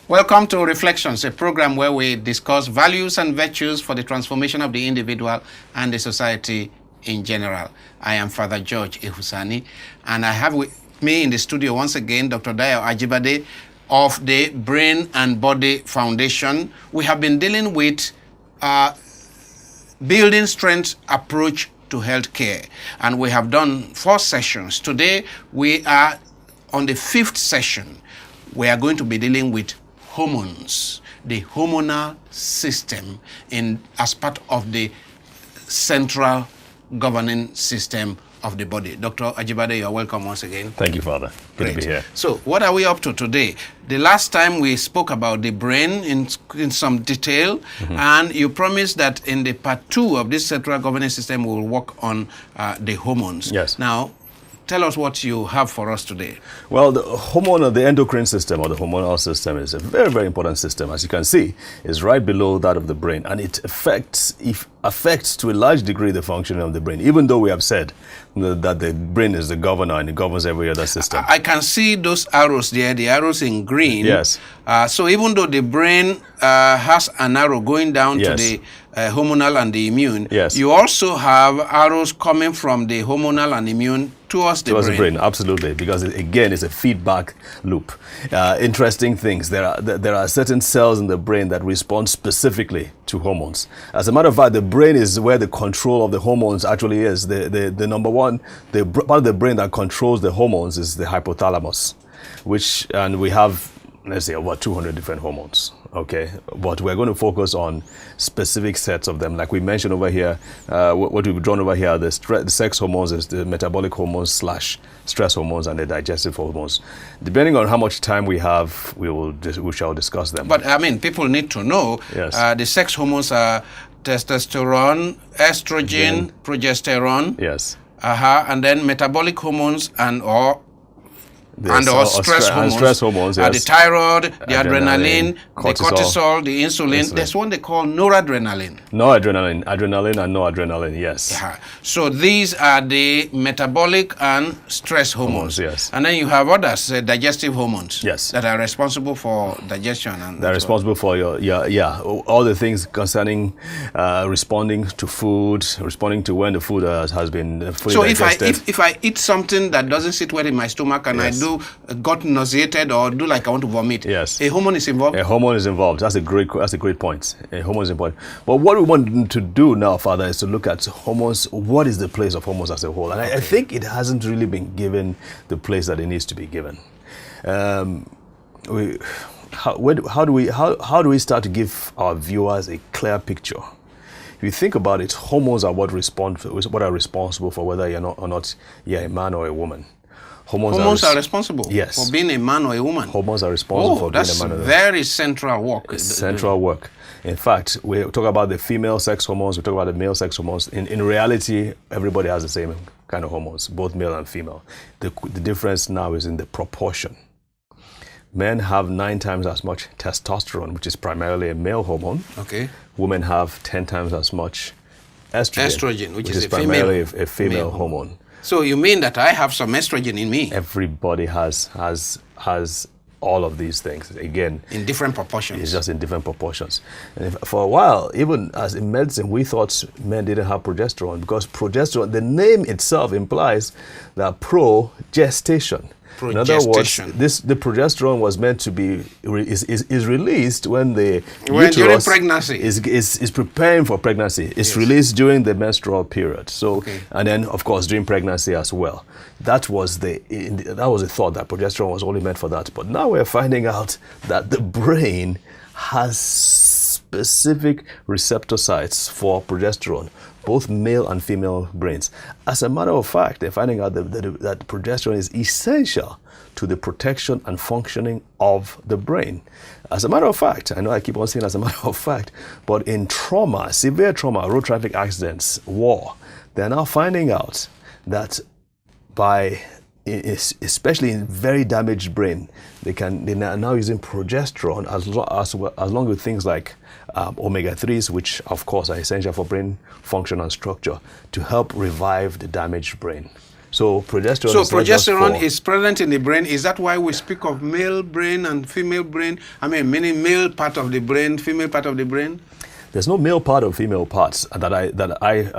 Welcome to Reflections, a program where we discuss values and virtues for the transformation of the individual and the society in general. I am Father George Ehusani, and I have with me in the studio once again Dr. Dayo Ajibade of the Brain and Body Foundation. We have been dealing with building strength approach to healthcare, and we have done 4 sessions. Today we are on the 5th session. We are going to be dealing with hormones, the hormonal system as part of the central governing system of the body. Dr. Ajibade, you're welcome once again. Thank you, Father. Good to be here. So, what are we up to today? The last time we spoke about the brain in some detail, and you promised that in the part 2 of this central governing system, we will work on the hormones. Yes. Now, tell us what you have for us today. Well, the endocrine system or the hormonal system is a very, very important system. As you can see, it's right below that of the brain, and it affects to a large degree the functioning of the brain, even though we have said that the brain is the governor and it governs every other system. I can see those arrows there, the arrows in green. Yes. So even though the brain has an arrow going down to the hormonal and the immune, you also have arrows coming from the hormonal and immune towards the brain. Absolutely, because again, it's a feedback loop. Interesting things. There are certain cells in the brain that respond specifically to hormones. As a matter of fact, the brain is where the control of the hormones actually is. The number one, the part of the brain that controls the hormones is the hypothalamus, and we have, let's say, about 200 different hormones. Okay, but we're going to focus on specific sets of them. Like we mentioned over here, what we've drawn over here, the sex hormones is the metabolic hormones / stress hormones and the digestive hormones. Depending on how much time we have, we shall discuss them. But I mean, people need to know the sex hormones are testosterone, estrogen, progesterone. Yes. And then metabolic hormones and stress hormones, the thyroid, the adrenaline, the cortisol, the insulin. There's one they call noradrenaline. Adrenaline and noradrenaline, yes. So these are the metabolic and stress hormones. Yes. And then you have others, digestive hormones. Yes. That are responsible for digestion. They're responsible for all the things concerning responding to food, responding to when the food has been fully digested. So if I eat something that doesn't sit well in my stomach and I got nauseated or do like I want to vomit, a hormone is involved? A hormone is involved. That's a great point. A hormone is important. But what we want to do now, Father, is to look at hormones. What is the place of hormones as a whole? And I think it hasn't really been given the place that it needs to be given. How do we start to give our viewers a clear picture? If you think about it, hormones are what are responsible for whether you're a man or a woman. Hormones are responsible for being a man or a woman. Hormones are responsible for being a man or a woman. That's very central work. It's central work. In fact, we talk about the female sex hormones, we talk about the male sex hormones. In reality, everybody has the same kind of hormones, both male and female. The difference now is in the proportion. Men have 9 times as much testosterone, which is primarily a male hormone. Okay. Women have 10 times as much estrogen, which is primarily a female hormone. So you mean that I have some estrogen in me? Everybody has all of these things. Again, in different proportions. It's just in different proportions. And for a while, even as in medicine, we thought men didn't have progesterone because progesterone, the name itself implies that progestation. In other words, the progesterone was meant to be is released when the uterus during pregnancy is preparing for pregnancy. It's released during the menstrual period. So and then of course during pregnancy as well. That was the thought that progesterone was only meant for that. But now we're finding out that the brain has specific receptor sites for progesterone, both male and female brains. As a matter of fact, they're finding out that progesterone is essential to the protection and functioning of the brain. As a matter of fact, I know I keep on saying as a matter of fact, but in trauma, severe trauma, road traffic accidents, war, they're now finding out that especially in very damaged brain, they're now using progesterone along with things like omega-3s, which of course are essential for brain function and structure, to help revive the damaged brain. So progesterone. So is not just progesterone for- is present in the brain. Is that why we speak of male brain and female brain? I mean, meaning male part of the brain, female part of the brain? There's no male part or female parts that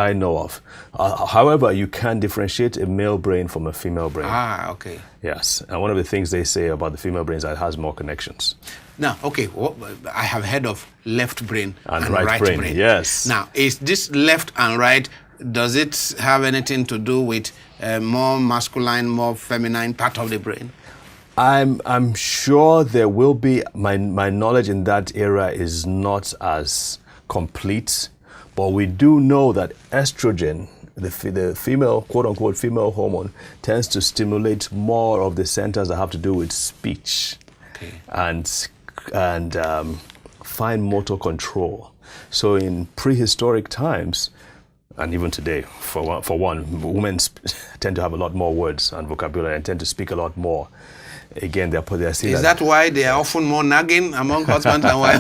I know of. However, you can differentiate a male brain from a female brain. Ah, okay. Yes, and one of the things they say about the female brain is that it has more connections. Now, okay, I have heard of left brain and right brain. Yes. Now, is this left and right, does it have anything to do with more masculine, more feminine part of the brain? I'm sure there will be. My knowledge in that area is not as complete, but we do know that estrogen, the female, quote-unquote female hormone, tends to stimulate more of the centers that have to do with speech, Okay. and fine motor control. So in prehistoric times, and even today, for one, women tend to have a lot more words and vocabulary and tend to speak a lot more. Again, they're seeing Is that why they are often more nagging among husbands and wives?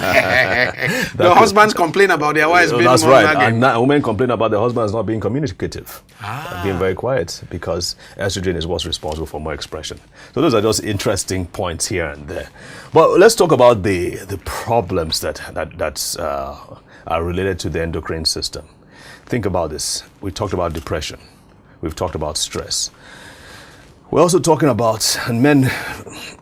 The husbands complain about their wives being That's more right. nagging. And women complain about their husbands not being communicative, Ah. being very quiet, because estrogen is what's responsible for more expression. So those are just interesting points here and there. But let's talk about the problems that are related to the endocrine system. Think about this. We talked about depression. We've talked about stress. We're also talking about, and men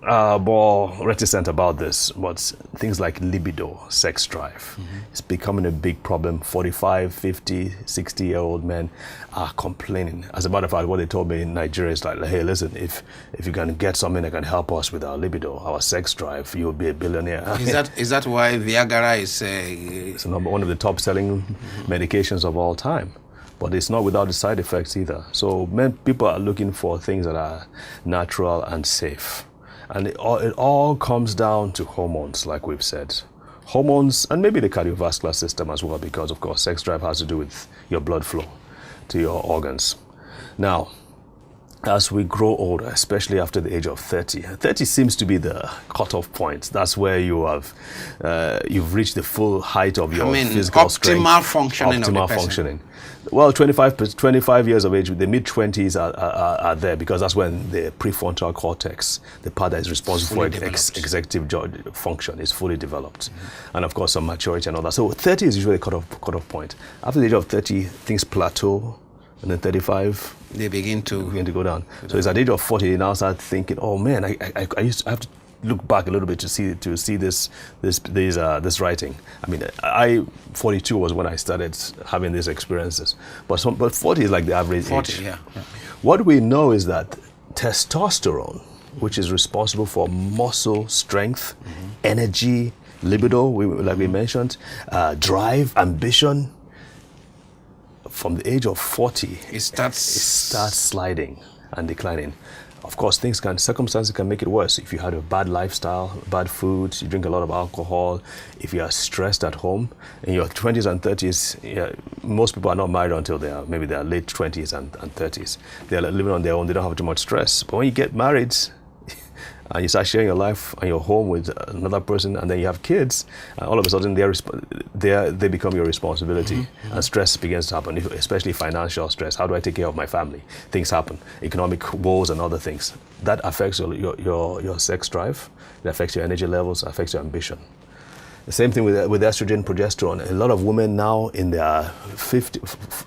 are more reticent about this, but things like libido, sex drive. It's becoming a big problem. 45, 50, 60-year-old men are complaining. As a matter of fact, what they told me in Nigeria is like, hey, listen, if you can get something that can help us with our libido, our sex drive, you'll be a billionaire. Is that why Viagra is... It's one of the top-selling medications of all time. But it's not without the side effects either. So people are looking for things that are natural and safe. And it all comes down to hormones, like we've said. Hormones, and maybe the cardiovascular system as well, because of course sex drive has to do with your blood flow to your organs. Now, as we grow older, especially after the age of 30, 30 seems to be the cutoff point. That's where you've reached the full height of your physical strength. Optimal functioning of the Optimal person. functioning. Well, 25 years of age, the mid-20s are there, because that's when the prefrontal cortex, the part that is responsible for executive function, is fully developed. And of course, some maturity and all that. So 30 is usually a cutoff point. After the age of 30, things plateau, and then 35, they begin to go down. So it's at the age of 40, you now start thinking, oh man, I have to look back a little bit to see this writing. I mean, 42 was when I started having these experiences, but 40 is like the average 40, age. yeah. What we know is that testosterone, which is responsible for muscle strength, energy, libido, like we mentioned, drive, ambition, from the age of 40, it starts sliding and declining. Of course, circumstances can make it worse. If you had a bad lifestyle, bad food, you drink a lot of alcohol, if you are stressed at home, in your 20s and 30s, most people are not married until they are late 20s and 30s. They're living on their own, they don't have too much stress. But when you get married, and you start sharing your life and your home with another person, and then you have kids, and all of a sudden they become your responsibility, and stress begins to happen, especially financial stress. How do I take care of my family? Things happen, economic woes and other things. That affects your sex drive, it affects your energy levels, it affects your ambition. The same thing with estrogen, progesterone. A lot of women now in their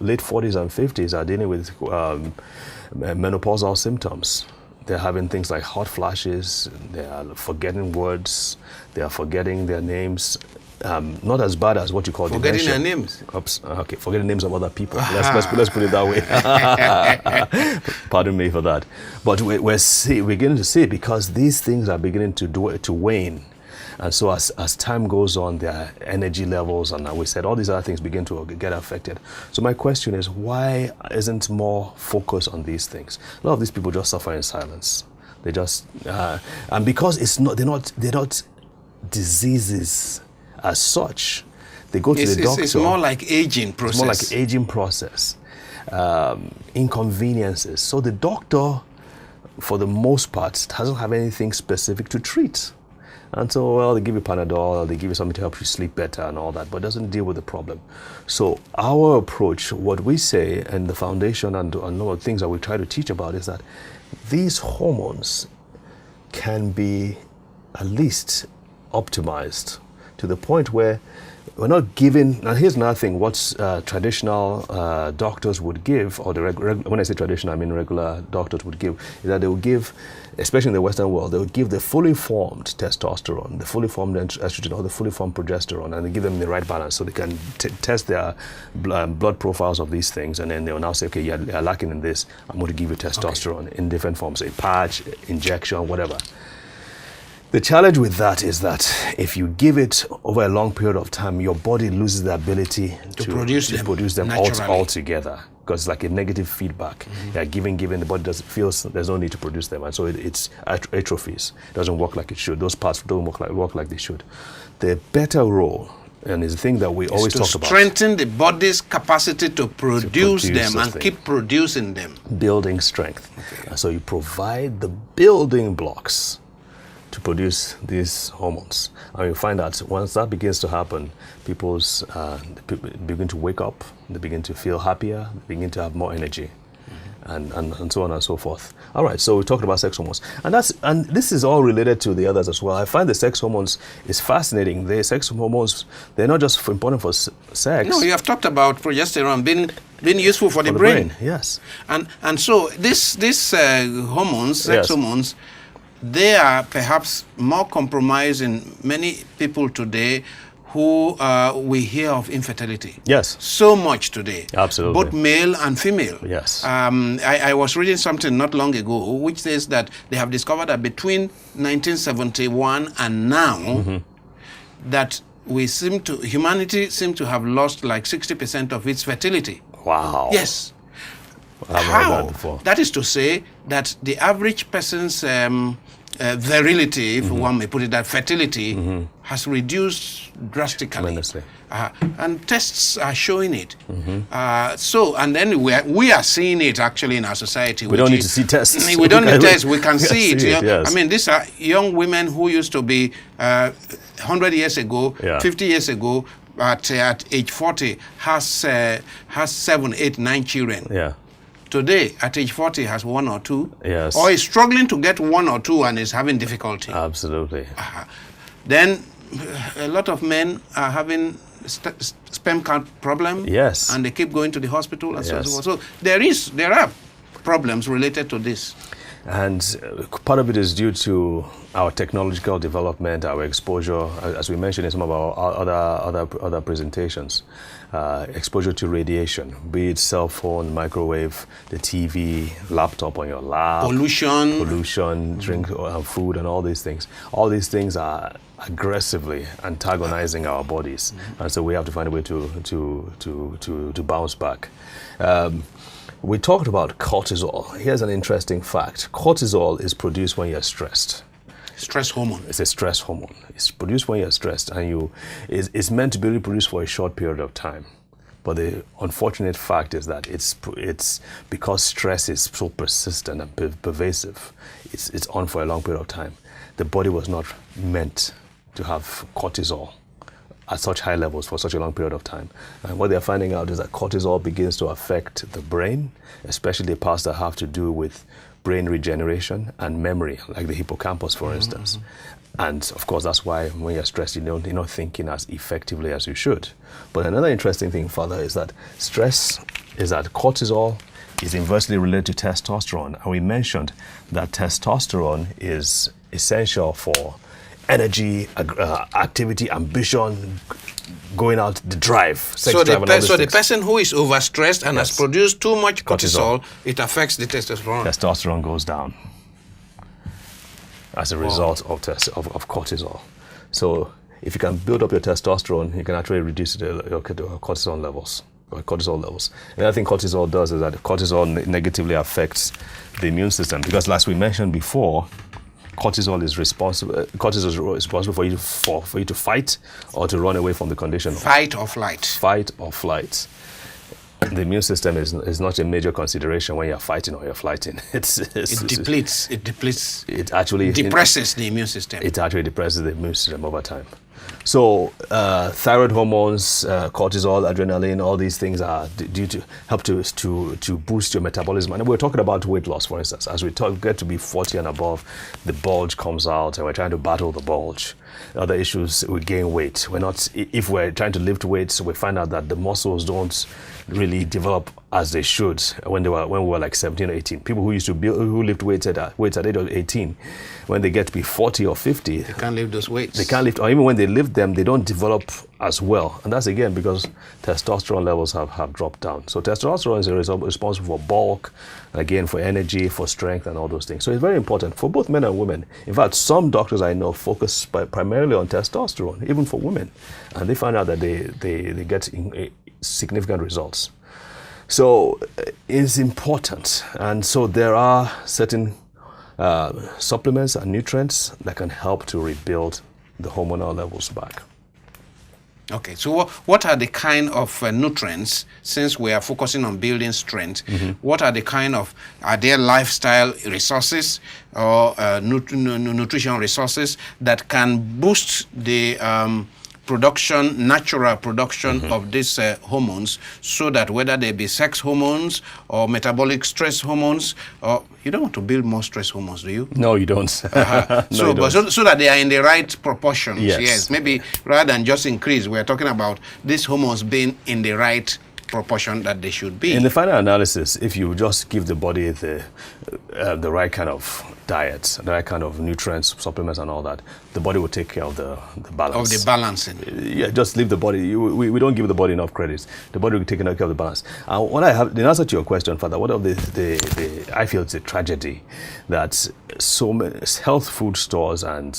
late 40s and 50s are dealing with menopausal symptoms. They're having things like hot flashes, they are forgetting words, they are forgetting their names. Not as bad as what you call forgetting dementia. their names. Oops, okay, forgetting names of other people. Let's put it that way. Pardon me for that. But we're beginning to see it, because these things are beginning to wane. And so as time goes on, their energy levels, and we said all these other things begin to get affected. So my question is, why isn't more focus on these things? A lot of these people just suffer in silence. They just, and because they're not diseases as such. They go to the doctor. It's more like aging process. It's more like aging process. Inconveniences. So the doctor, for the most part, doesn't have anything specific to treat. And so, well, they give you Panadol, they give you something to help you sleep better and all that, but it doesn't deal with the problem. So our approach, what we say, and the foundation and a lot of things that we try to teach about is that these hormones can be at least optimized to the point where we're not giving. Now, here's another thing: what traditional doctors would give, or when I say traditional, I mean regular doctors would give, is that they would give, especially in the Western world, they would give the fully formed testosterone, the fully formed estrogen, or the fully formed progesterone, and they give them the right balance so they can test their blood profiles of these things, and then they will now say, okay, you're lacking in this, I'm going to give you testosterone in different forms, a patch, injection, whatever. The challenge with that is that if you give it over a long period of time, your body loses the ability to produce them altogether, because it's like a negative feedback. Yeah, giving, the body feels there's no need to produce them, and so it's atrophies. It doesn't work like it should. Those parts don't work like they should. The better role, and it's the thing that we always talk about, strengthen the body's capacity to produce them and keep producing them. Building strength. Okay. And so you provide the building blocks to produce these hormones. And you find that once that begins to happen, people begin to wake up, they begin to feel happier, they begin to have more energy, and so on and so forth. All right, so we talked about sex hormones, and this is all related to the others as well. I find the sex hormones is fascinating. The sex hormones, they're not just important for sex. No, you have talked about progesterone being useful for the brain. Yes. And so these hormones, sex hormones, they are perhaps more compromised in many people today who we hear of infertility. Yes. So much today. Absolutely. Both male and female. Yes. I was reading something not long ago which says that they have discovered that between 1971 and now, that humanity seems to have lost like 60% of its fertility. Wow. Yes. How? That is to say that the average person's virility, if one may put it that, fertility, has reduced drastically. Tremendously. And tests are showing it. And then we are seeing it actually in our society. We don't need to see tests. We don't need tests. We can see it. Yes. I mean, these are young women who used to be 100 years ago, 50 years ago, at age 40, has 7, 8, 9 children. Yeah. Today, at age 40, has 1 or 2. Yes. Or is struggling to get 1 or 2 and is having difficulty. Absolutely. Then a lot of men are having sperm count problem. Yes. And they keep going to the hospital and so on and so forth. So there are problems related to this. And part of it is due to our technological development, our exposure, as we mentioned in some of our other presentations, exposure to radiation, be it cell phone, microwave, the TV, laptop on your lap, pollution, drink, food, and all these things. All these things are aggressively antagonizing our bodies, and so we have to find a way to bounce back. We talked about cortisol. Here's an interesting fact. Cortisol is produced when you're stressed. Stress hormone. It's a stress hormone. It's produced when you're stressed, and it's meant to be reproduced for a short period of time. But the unfortunate fact is that it's because stress is so persistent and pervasive, it's on for a long period of time. The body was not meant to have cortisol at such high levels for such a long period of time. And what they're finding out is that cortisol begins to affect the brain, especially the parts that have to do with brain regeneration and memory, like the hippocampus, for instance. And of course, that's why when you're stressed, you're not thinking as effectively as you should. But another interesting thing further is that cortisol is inversely related to testosterone. And we mentioned that testosterone is essential for energy, activity, ambition, going out, the drive, sex drive, and all these things. The person who is overstressed and has produced too much cortisol, it affects the testosterone. Testosterone goes down as a result of cortisol. So if you can build up your testosterone, you can actually reduce your cortisol levels. Another thing cortisol does is that cortisol negatively affects the immune system, because, as we mentioned before, cortisol is responsible for you to fight or to run away from the condition. Fight or flight. Fight or flight. the immune system is not a major consideration when you're fighting or you're flighting. It depletes. It depletes. It actually depresses the immune system. It actually depresses the immune system over time. So thyroid hormones, cortisol, adrenaline, all these things are due to help to boost your metabolism. And we're talking about weight loss, for instance. As we get to be 40 and above, the bulge comes out, and we're trying to battle the bulge. Other issues, we gain weight. If we're trying to lift weights, we find out that the muscles don't really develop as they should when we were like 17 or 18. People who used to who lift weights at age of 18, when they get to be 40 or 50, they can't lift those weights. They can't lift, or even when they lift them, they don't develop as well. And that's again because testosterone levels have dropped down. So testosterone is responsible for bulk, again for energy, for strength, and all those things. So it's very important for both men and women. In fact, some doctors I know focus primarily on testosterone, even for women, and they find out that they get significant results. So it's important, and so there are certain supplements and nutrients that can help to rebuild the hormonal levels back. Okay, so what are the kind of nutrients, since we are focusing on building strength, what are the kind of, are there lifestyle resources or nutrition resources that can boost the natural production of these hormones, so that whether they be sex hormones or metabolic stress hormones, or you don't want to build more stress hormones, do you? No, you don't. So that they are in the right proportions. Yes. Maybe rather than just increase, we're talking about these hormones being in the right proportion that they should be. In the final analysis, if you just give the body the right kind of diet, the right kind of nutrients, supplements, and all that, the body will take care of the balance. Of the balancing. Yeah, just leave the body. We don't give the body enough credit. The body will take care of the balance. What I have, in answer to your question, Father, what of I feel it's a tragedy that so many health food stores and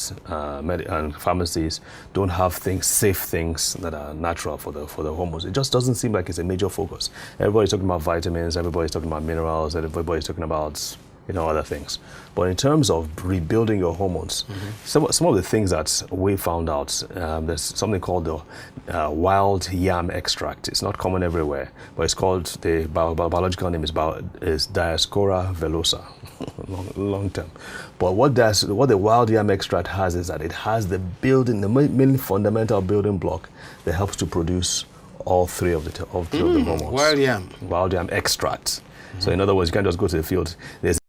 pharmacies don't have safe things that are natural for the hormones. It just doesn't seem like it's a major focus. Everybody's talking about vitamins. Everybody's talking about minerals. Everybody's talking about other things. But in terms of rebuilding your hormones, some of the things that we found out, there's something called the wild yam extract. It's not common everywhere, but it's called, the biological name is Diascora velosa, long term. But what the wild yam extract has is that it has the main fundamental building block that helps to produce all three of the hormones. Wild yam Wild yam extract. So in other words, you can't just go to the field. There's